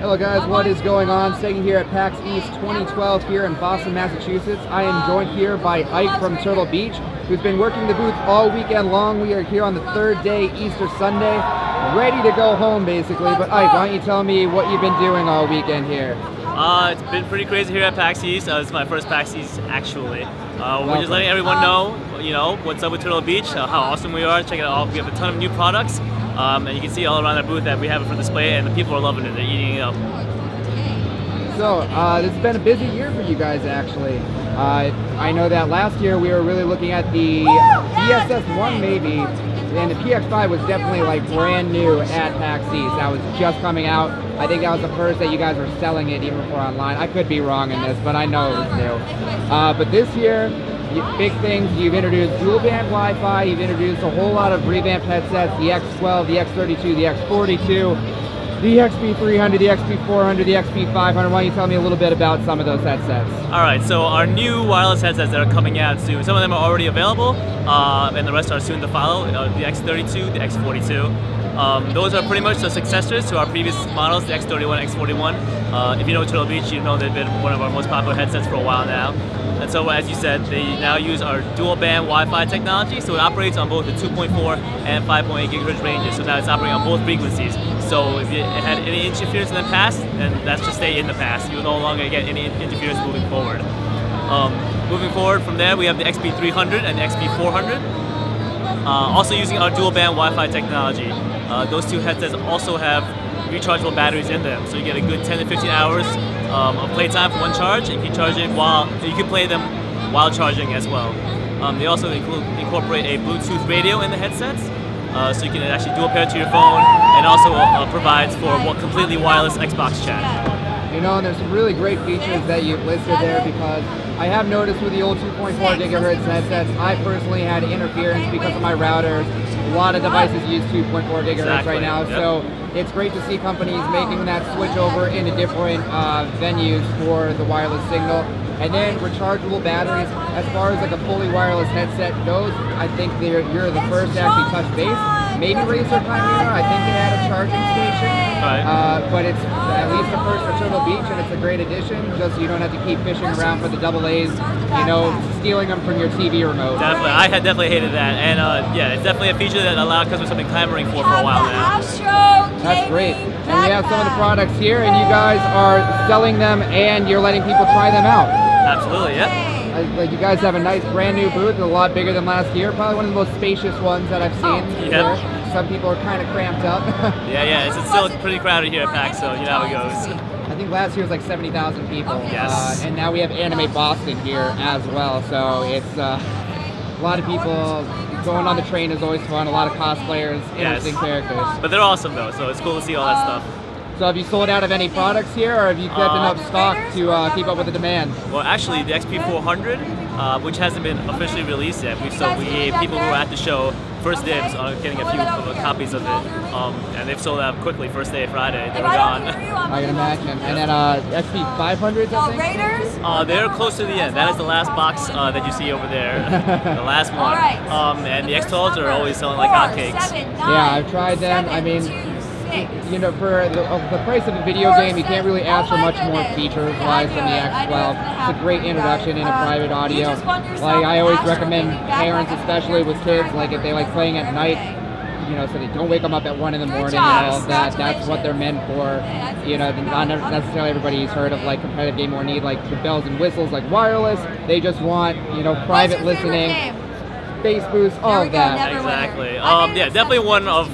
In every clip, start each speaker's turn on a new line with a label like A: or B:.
A: Hello guys, what is going on? Steggy here at PAX East 2012 here in Boston, Massachusetts. I am joined here by Ike from Turtle Beach, who's been working the booth all weekend long. We are here on the third day, Easter Sunday, ready to go home basically. But Ike, why don't you tell me what you've been doing all weekend here?
B: It's been pretty crazy here at PAX East. It's my first PAX East actually. We're just letting everyone know, what's up with Turtle Beach, how awesome we are. Check it out. We have a ton of new products, and you can see all around our booth that we have it for display, and the people are loving it. They're eating it up.
A: So, this has been a busy year for you guys actually. I know that last year we were really looking at the DSS-1 maybe, and the PX5 was definitely like brand new at PAX East. That was just coming out. I think that was the first that you guys were selling it even before online. I could be wrong in this, but I know it was new. But this year, big things, you've introduced dual band Wi-Fi, you've introduced a whole lot of revamped headsets, the X12, the X32, the X42, the XP300, the XP400, the XP500. Why don't you tell me a little bit about some of those headsets?
B: Alright, so our new wireless headsets that are coming out soon, some of them are already available, and the rest are soon to follow. The X32, the X42. Those are pretty much the successors to our previous models, the X31, X41. If you know Turtle Beach, you know they've been one of our most popular headsets for a while now. And so, as you said, they now use our dual band Wi-Fi technology, so it operates on both the 2.4 and 5.8 gigahertz ranges. So now it's operating on both frequencies. So if you had any interference in the past, then that's just stay in the past. You'll no longer get any interference moving forward. Moving forward from there, we have the XP300 and the XP400. Also using our dual band Wi-Fi technology. Those two headsets also have rechargeable batteries in them, so you get a good 10 to 15 hours of playtime for one charge. You can charge it you can play them while charging as well. They also incorporate a Bluetooth radio in the headsets, so you can actually dual pair to your phone, and also provides for completely wireless Xbox chat.
A: You know, there's some really great features that you've listed there, because I have noticed with the old 2.4 gigahertz headsets, I personally had interference because of my routers. A lot of devices use 2.4 gigahertz right now, so it's great to see companies making that switch over into different venues for the wireless signal. And then rechargeable batteries. As far as like a fully wireless headset goes, I think you're the first to actually touch base. Maybe Razer Chimera, I think they had a charging station. Right. But it's at least the first for Turtle Beach, and it's a great addition. Just so you don't have to keep fishing around for the AA's, stealing them from your TV remote.
B: Definitely, I had definitely hated that, and yeah, it's definitely a feature that a lot of customers have been clamoring for a while now.
A: That's great. And we have some of the products here, and you guys are selling them, and you're letting people try them out.
B: Absolutely, yeah.
A: Like you guys have a nice brand new booth, a lot bigger than last year. Probably one of the most spacious ones that I've seen.
B: Yep.
A: Some people are kind of cramped up.
B: yeah, it's still pretty crowded here at PAX, so you know how it goes.
A: I think last year was like 70,000 people.
B: Yes.
A: And now we have Anime Boston here as well, so it's a lot of people. Going on the train is always fun. A lot of cosplayers, interesting characters.
B: But they're awesome though, so it's cool to see all that stuff.
A: So have you sold out of any products here, or have you kept enough stock to keep up with the demand?
B: Well, actually, the XP400, which hasn't been officially released yet, we gave people who were at the show first dibs on getting a few copies of it, and they've sold out quickly. First day, Friday, they were gone.
A: I can imagine. And then XP500s, I think?
B: They're close to the end. That is the last box that you see over there, the last one. And the X12s are always selling like hotcakes.
A: Yeah, I've tried them. I mean, you know, for the price of a video game, you can't really ask for much more features-wise than the X12. It's a great introduction into private audio. Like, I always recommend parents, especially with kids, like if they like playing at night, so they don't wake them up at 1 in the morning and all of that. That's what they're meant for. Not necessarily everybody's heard of like competitive game or need like the bells and whistles like wireless. They just want, private listening, bass boost, all of that.
B: Exactly. Yeah, definitely one of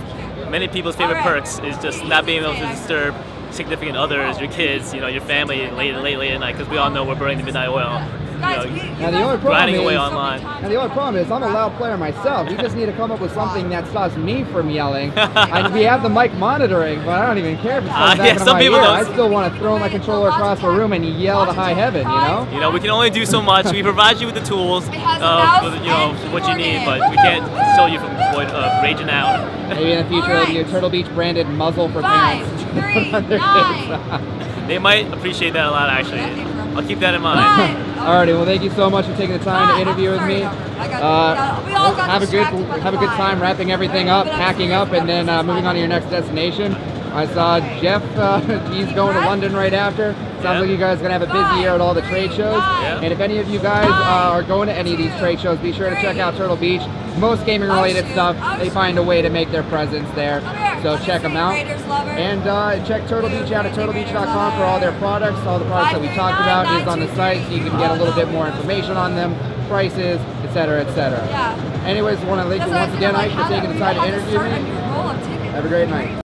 B: many people's favorite perks is just not being able to disturb significant others, your kids, your family late at night, because we all know we're burning the midnight oil. Grinding away online.
A: Now the only problem is I'm a loud player myself. We just need to come up with something that stops me from yelling. We have the mic monitoring, but I don't even care if it's coming back into my ear. I still want to throw my controller across the room and yell to high heaven,
B: we can only do so much. We provide you with the tools for what you need, but we can't show you from raging out.
A: Maybe in the future it'll be a Turtle Beach branded muzzle for parents.
B: They might appreciate that a lot, actually. I'll keep that in mind.
A: Alrighty, well, thank you so much for taking the time to interview with me. Have a good time wrapping everything up, packing up, and then moving on to your next destination. I saw Jeff, he's going to London right after. Sounds like you guys are going to have a busy year at all the trade shows. And if any of you guys are going to any of these trade shows, be sure to check out Turtle Beach. Most gaming related stuff, they find a way to make their presence there. So check them out. And check Turtle Beach out at turtlebeach.com for all their products. All the products that we talked about is on the site, so you can get a little bit more information on them, prices, etc., etc. Anyways, I want to thank you once again, Ike, for taking the time to interview me. Have a great night.